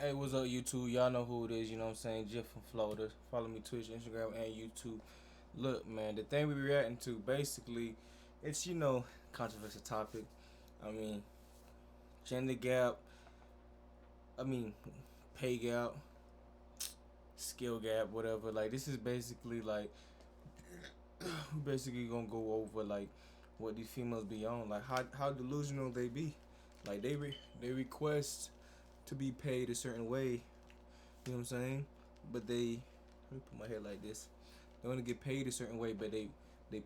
Hey, what's up, YouTube? Y'all know who it is, you know what I'm saying? Jeff from Florida. Follow me Twitch, Instagram, and YouTube. Look, man, the thing we reacting to, basically, it's, controversial topic. I mean, gender gap, I mean, pay gap, skill gap, whatever. Like, this is basically, like, we basically gonna go over, like, what these females be on. Like, how delusional they be. Like, they request to be paid a certain way. You know what I'm saying? But let me put my hair like this. They want to get paid a certain way, but they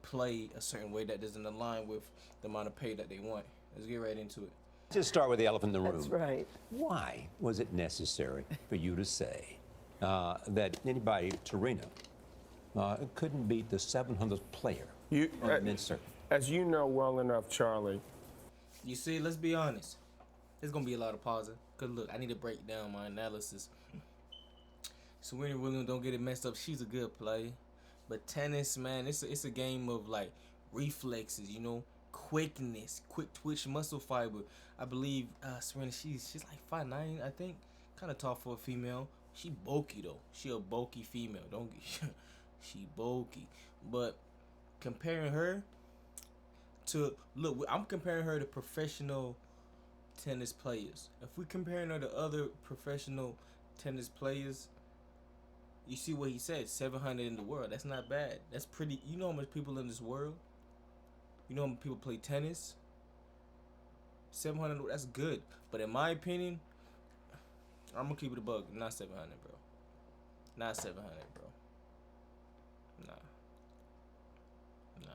play a certain way that doesn't align with the amount of pay that they want. Let's get right into it. Just start with the elephant in the room. That's right. Why was it necessary for you to say that anybody, Serena, couldn't beat the 700th player on the men's circuit? As you know well enough, Charlie. You see, let's be honest. There's gonna be a lot of pausing. Cause look, I need to break down my analysis. Serena Williams, don't get it messed up. She's a good player, but tennis, man, it's a game of like reflexes, quickness, quick twitch muscle fiber. I believe Serena, she's like 5'9", I think, kind of tall for a female. She bulky though. She a bulky female. Don't get she bulky, but comparing her to I'm comparing her to professional tennis players. If we're comparing her to other professional tennis players, you see what he said, 700 in the world. That's not bad. That's pretty. You know how much people in this world? You know how many people play tennis? 700, that's good. But in my opinion, I'm gonna keep it a bug. Not 700, bro. Not 700, bro. Nah.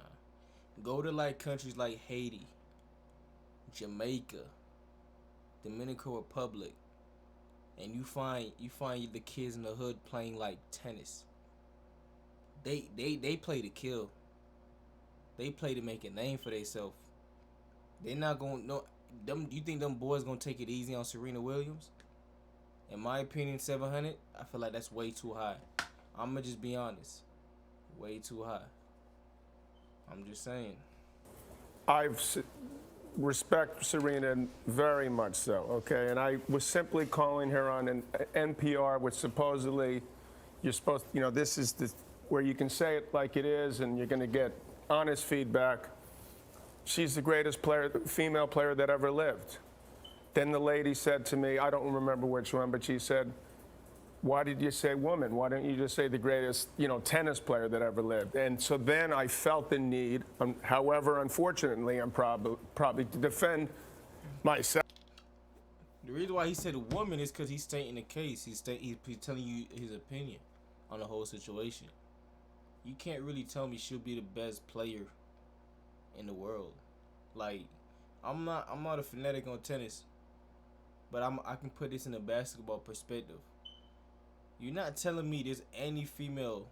Go to like countries like Haiti, Jamaica, Dominican Republic, and you find the kids in the hood playing like tennis. They play to kill. They play to make a name for themselves. They not gonna you think them boys gonna take it easy on Serena Williams? In my opinion, 700, I feel like that's way too high. I'ma just be honest. Way too high. I'm just saying. Respect Serena very much so, okay? And I was simply calling her on an NPR, which supposedly you're supposed, this is where you can say it like it is and you're going to get honest feedback. She's the greatest female player that ever lived. Then the lady said to me, I don't remember which one, but she said, why did you say woman? Why don't you just say the greatest, tennis player that ever lived? And so then I felt the need, however, unfortunately, I'm probably to defend myself. The reason why he said woman is because he's stating the case. He's telling you his opinion on the whole situation. You can't really tell me she'll be the best player in the world. Like, I'm not a fanatic on tennis, but I can put this in a basketball perspective. You're not telling me there's any female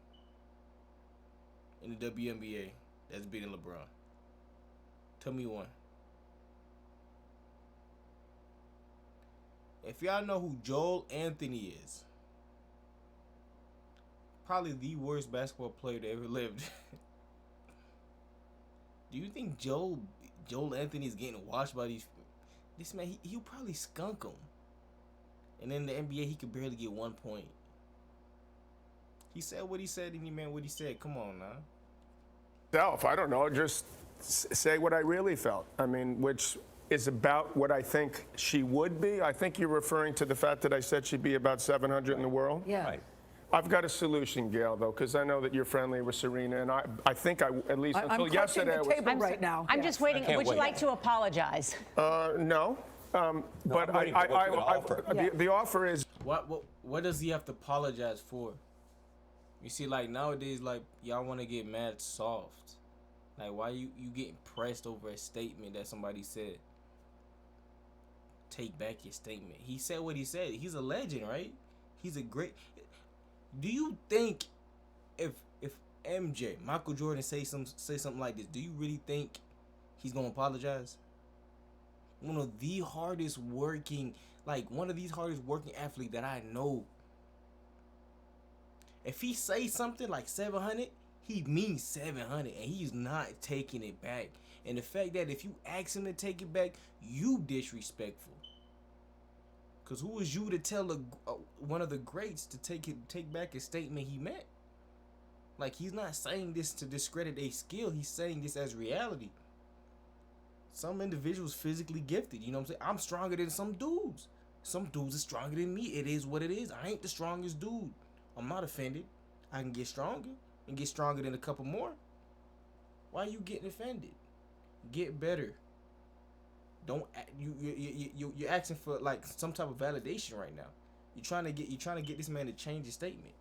in the WNBA that's beating LeBron. Tell me one. If y'all know who Joel Anthony is, probably the worst basketball player that ever lived. Do you think Joel Anthony is getting washed by this man? He'll probably skunk him. And in the NBA, he could barely get 1 point. He said what he said, and he meant what he said. Come on now. I don't know, just say what I really felt. I mean, which is about what I think she would be. I think you're referring to the fact that I said she'd be about 700 in the world. Yeah. Right. I've got a solution, Gail, though, because I know that you're friendly with Serena, and I think at least until yesterday, I'm clutching the table right now. I'm just waiting. Would you like to apologize? No. But the offer is. What does he have to apologize for? You see, like nowadays, like y'all want to get mad soft. Like, why you getting pressed over a statement that somebody said? Take back your statement. He said what he said. He's a legend, right? He's a great. Do you think if MJ, Michael Jordan, say something like this, do you really think he's gonna apologize? One of these hardest working athletes that I know. If he say something like 700, he means 700, and he's not taking it back. And the fact that if you ask him to take it back, you disrespectful. Cause who is you to tell one of the greats to take back a statement he meant? Like, he's not saying this to discredit a skill. He's saying this as reality. Some individuals physically gifted. You know what I'm saying? I'm stronger than some dudes. Some dudes are stronger than me. It is what it is. I ain't the strongest dude. I'm not offended. I can get stronger and get stronger than a couple more. Why are you getting offended? Get better. Don't you're asking for like some type of validation right now. You're trying to get this man to change his statement.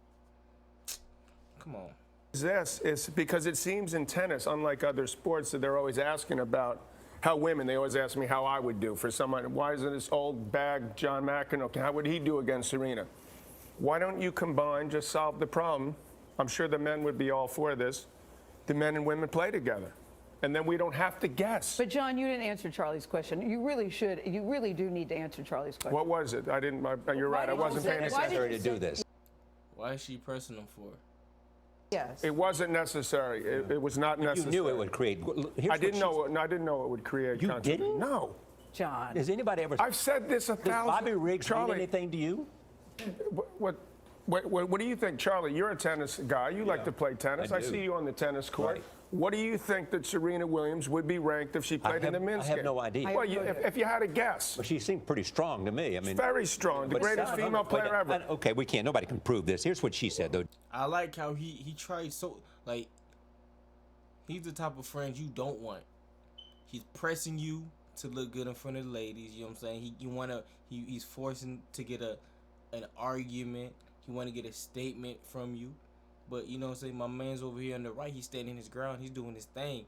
Come on. This is because it seems in tennis, unlike other sports, that they're always asking about how women. They always ask me how I would do for someone. Why isn't this old bag John McEnroe? How would he do against Serena? Why don't you combine, just solve the problem? I'm sure the men would be all for this. The men and women play together. And then we don't have to guess. But, John, you didn't answer Charlie's question. You really should. You really do need to answer Charlie's question. What was it? I didn't. You're right. I wasn't paying attention. Necessary to do this. Why is she pressing him for? Yes. It wasn't necessary. It was not necessary. You knew it would create. I didn't know it would create. You controversy. didn't? No. John. Has anybody ever? I've said this a Does thousand. Bobby Riggs Charlie, mean anything to you? What do you think, Charlie? You're a tennis guy. You like to play tennis. I I do. see you on the tennis court. Right. What do you think that Serena Williams would be ranked if she played in the men's I have game? no idea. Well, if you had a guess. Well, she seemed pretty strong to me. I mean, Very strong. The but- greatest female player ever. Okay, we can't. Nobody can prove this. Here's what she said, though. I like how he tried so, like, he's the type of friend you don't want. He's pressing you to look good in front of the ladies. You know what I'm saying? He's forcing to get an argument. He want to get a statement from you. But, you know what I'm saying, my man's over here on the right, he's standing his ground, he's doing his thing.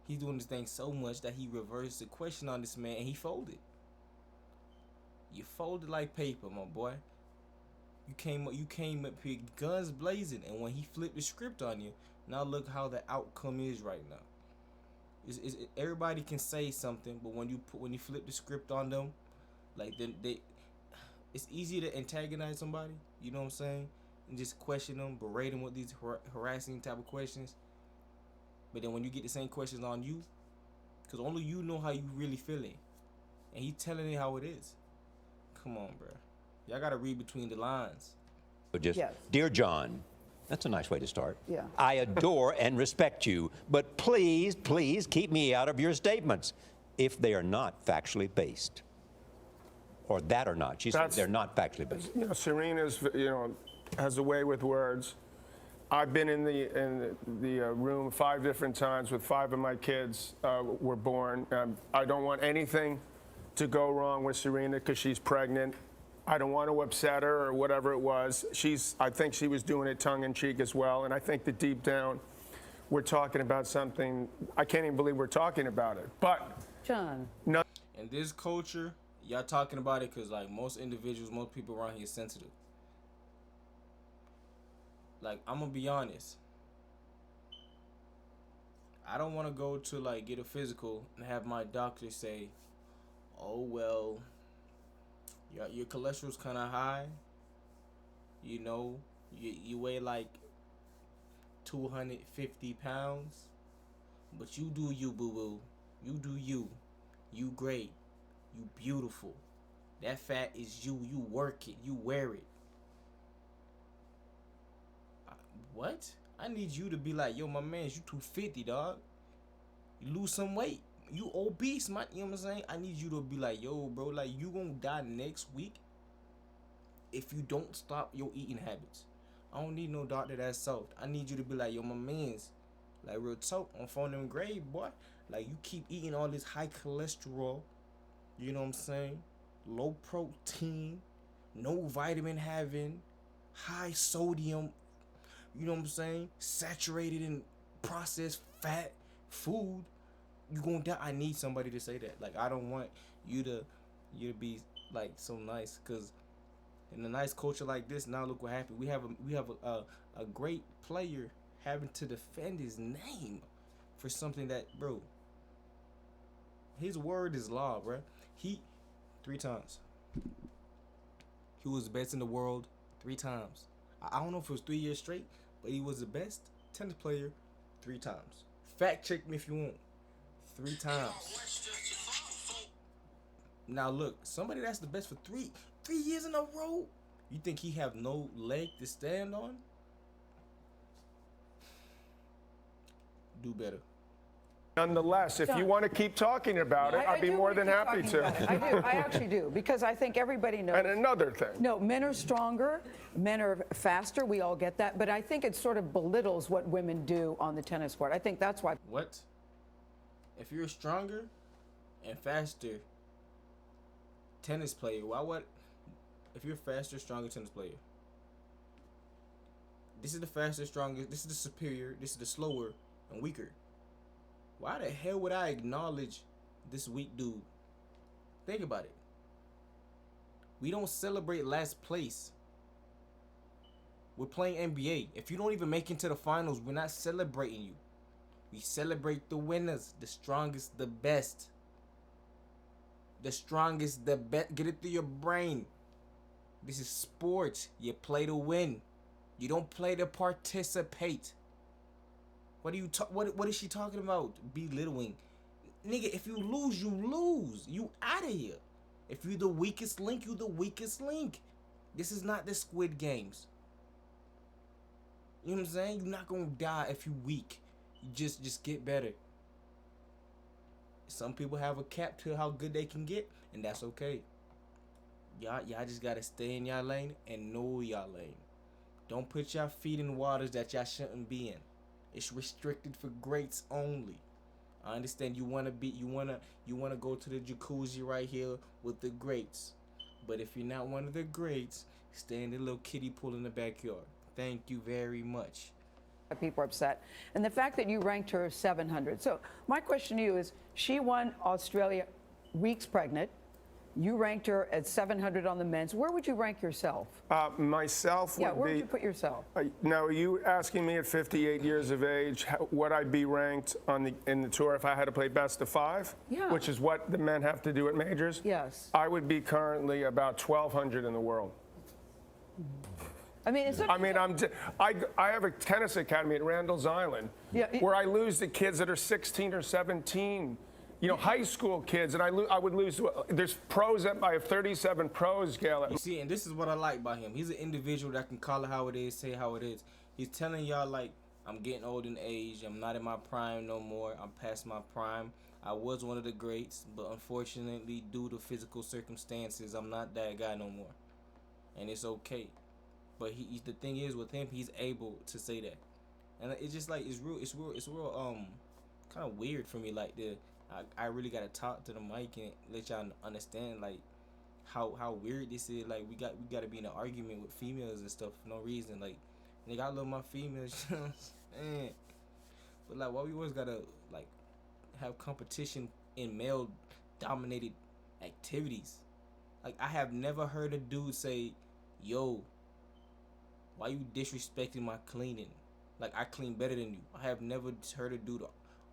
He's doing his thing so much that he reversed the question on this man and he folded. You folded like paper, my boy. You came up here guns blazing, and when he flipped the script on you, now look how the outcome is right now. Everybody can say something, but when you flip the script on them, like it's easy to antagonize somebody, you know what I'm saying? And just question them, berate them with these harassing type of questions. But then when you get the same questions on you, because only you know how you really feeling, and he telling it how it is. Come on, bro. Y'all gotta read between the lines. Just, Yes. Dear John, that's a nice way to start. Yeah. I adore and respect you, but please, please keep me out of your statements if they are not factually based. Or that or not. She said they're not factually based. You know, Serena's, has a way with words. I've been in the room 5 different times with 5 of my kids were born. I don't want anything to go wrong with Serena because she's pregnant. I don't want to upset her or whatever it was. I think she was doing it tongue in cheek as well. And I think that deep down, we're talking about something. I can't even believe we're talking about it. But John. no. In this culture, y'all talking about it because, like, most people around here is sensitive. Like, I'm gonna be honest. I don't want to go to, like, get a physical and have my doctor say, oh, well, your cholesterol's kind of high. You know, you weigh like 250 pounds. But you do you, boo-boo. You do you. You great. You beautiful. That fat is you. You work it. You wear it. What? I need you to be like, yo, my man, you 250, dog. You lose some weight. You obese, man. You know what I'm saying? I need you to be like, yo, bro, like, you gonna die next week if you don't stop your eating habits. I don't need no doctor that's soft. I need you to be like, yo, my man's, like, real talk on phone them grade, boy. Like, you keep eating all this high cholesterol, you know what I'm saying? Low protein, no vitamin having, high sodium, you know what I'm saying? Saturated in processed fat food. You gonna die. I need somebody to say that. Like, I don't want you to be like so nice, cause in a nice culture like this, now look what happened. We have a great player having to defend his name for something that, bro, his word is law, bro. He 3 times. He was the best in the world 3 times. I don't know if it was 3 years straight, but he was the best tennis player 3 times. Fact check me if you want. 3 times. Now look, somebody that's the best for 3 years in a row. You think he have no leg to stand on? Do better. Nonetheless, if you want to keep talking about it, I'd be more than happy to. I do. I actually do, because I think everybody knows. And another thing. No, men are stronger, men are faster. We all get that, but I think it sort of belittles what women do on the tennis court. I think that's why. What? If you're stronger and faster tennis player, why would? If you're faster, stronger tennis player, this is the faster, strongest. This is the superior. This is the slower and weaker. Why the hell would I acknowledge this weak dude? Think about it. We don't celebrate last place. We're playing NBA. If you don't even make it to the finals, we're not celebrating you. We celebrate the winners, the strongest, the best. The strongest, the best. Get it through your brain. This is sports. You play to win. You don't play to participate. What are you what is she talking about? Belittling. Nigga, if you lose, you lose. You out of here. If you the weakest link, you the weakest link. This is not the Squid Games. You know what I'm saying? You're not gonna die if you weak. You just get better. Some people have a cap to how good they can get, and that's okay. Y'all just gotta stay in y'all lane and know y'all lane. Don't put y'all feet in waters that y'all shouldn't be in. It's restricted for greats only. I understand you wanna go to the jacuzzi right here with the greats. But if you're not one of the greats, stay in the little kiddie pool in the backyard. Thank you very much. People are upset. And the fact that you ranked her 700. So my question to you is, she won Australia weeks pregnant. You ranked her at 700 on the men's. Where would you rank yourself? Myself would Yeah, where be. would you put yourself? Now, are you asking me at 58 years of age, would I be ranked in the tour if I had to play best of 5? Yeah. Which is what the men have to do at majors? Yes. I would be currently about 1,200 in the world. I mean, I have a tennis academy at Randall's Island, where I lose to kids that are 16 or 17. You know, high school kids, and I would lose. There's pros I have 37 pros, Gail. You see, and this is what I like about him. He's an individual that can call it how it is, say how it is. He's telling y'all, like, I'm getting old in age. I'm not in my prime no more. I'm past my prime. I was one of the greats, but unfortunately, due to physical circumstances, I'm not that guy no more. And it's okay. But the thing is, with him, he's able to say that. And it's just like, it's real kind of weird for me, like, I really gotta talk to the mic and let y'all understand, like, how weird this is. Like, we gotta be in an argument with females and stuff for no reason. Like, nigga, I love my females, you know what I'm saying? But like, why we always gotta like have competition in male dominated activities? Like, I have never heard a dude say, "Yo, why you disrespecting my cleaning? Like, I clean better than you." I have never heard a dude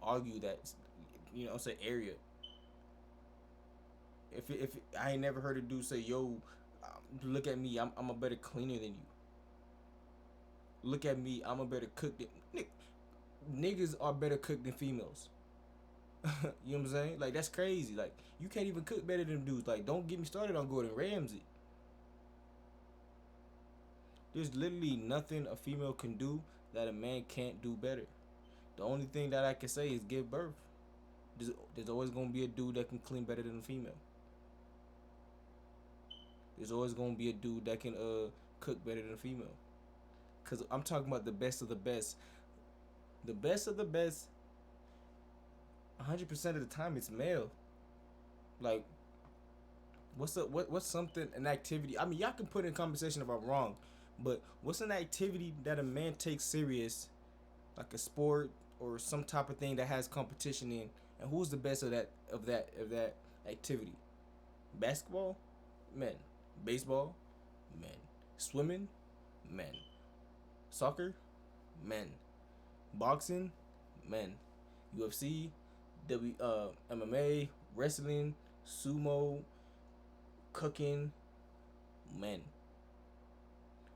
argue that. You know, say area. If I ain't never heard a dude say, "Yo, look at me, I'm a better cleaner than you. Look at me, I'm a better cook than." Niggas are better cook than females. You know what I'm saying? Like, that's crazy. Like, you can't even cook better than dudes. Like, don't get me started on Gordon Ramsay. There's literally nothing a female can do that a man can't do better. The only thing that I can say is give birth. There's always gonna be a dude that can clean better than a female. There's always gonna be a dude that can cook better than a female. Cause I'm talking about the best of the best. The best of the best. 100% of the time it's male. Like, what's something, an activity? I mean, y'all can put in conversation if I'm wrong, but what's an activity that a man takes serious, like a sport or some type of thing that has competition in? And who's the best of that activity? Basketball? Men. Baseball? Men. Swimming? Men. Soccer? Men. Boxing? Men. UFC? MMA? Wrestling? Sumo? Cooking? Men.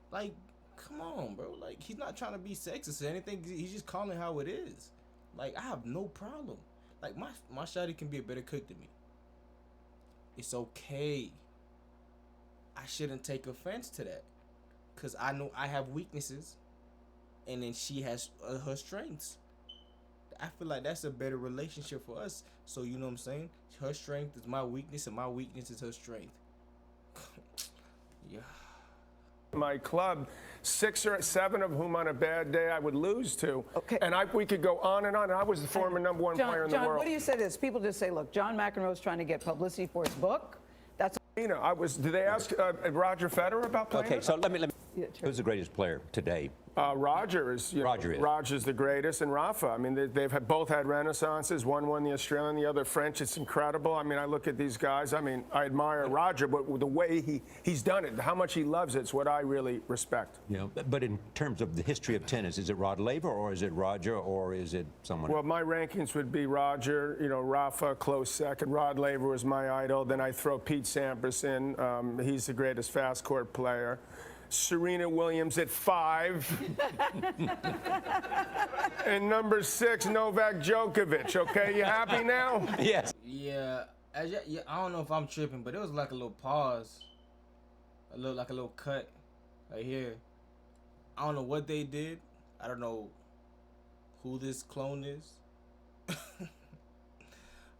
Like, come on, bro. Like, he's not trying to be sexist or anything. He's just calling it how it is. Like, I have no problem. Like, my shawty can be a better cook than me. It's okay. I shouldn't take offense to that, cause I know I have weaknesses, and then she has her strengths. I feel like that's a better relationship for us. So you know what I'm saying? Her strength is my weakness, and my weakness is her strength. Yeah. My club, 6 or 7 of whom on a bad day I would lose to. Okay. And we could go on and on. I was the former #1 player in the John, world. what do you say to this? People just say, look, John McEnroe's trying to get publicity for his book. That's Did they ask Roger Federer about playing? Okay, so let me. Yeah, sure. Who's the greatest player today? Roger is. Roger is. Roger's the greatest, and Rafa. I mean, they've both had renaissances. One won the Australian, the other French. It's incredible. I mean, I look at these guys. I mean, I admire Roger, but the way he's done it, how much he loves it's what I really respect. Yeah. But in terms of the history of tennis, is it Rod Laver or is it Roger or is it someone? Well, my rankings would be Roger, Rafa, close second. Rod Laver was my idol. Then I throw Pete Sampras in. He's the greatest fast court player. Serena Williams at 5. And number 6, Novak Djokovic. Okay, you happy now? Yes. Yeah, I don't know if I'm tripping, but it was like a little pause, like a little cut, right here. I don't know what they did. I don't know who this clone is,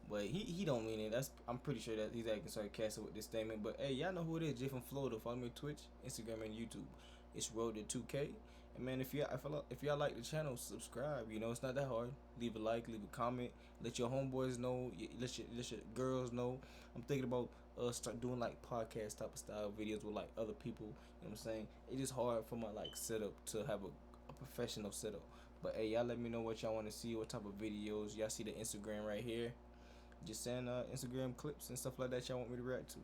but he don't mean it. I'm pretty sure that he's acting sarcastic with this statement. But hey, y'all know who it is. Jay from Florida. Follow me on Twitch, Instagram, and YouTube. It's Road to 2K. And man, if y'all like the channel, subscribe. You know, it's not that hard. Leave a like, leave a comment. Let your homeboys know. Let your girls know. I'm thinking about start doing like podcast type of style videos with like other people. You know what I'm saying? It is hard for my like setup to have a professional setup. But hey, y'all let me know what y'all want to see, what type of videos. Y'all see the Instagram right here. Just send Instagram clips and stuff like that y'all want me to react to.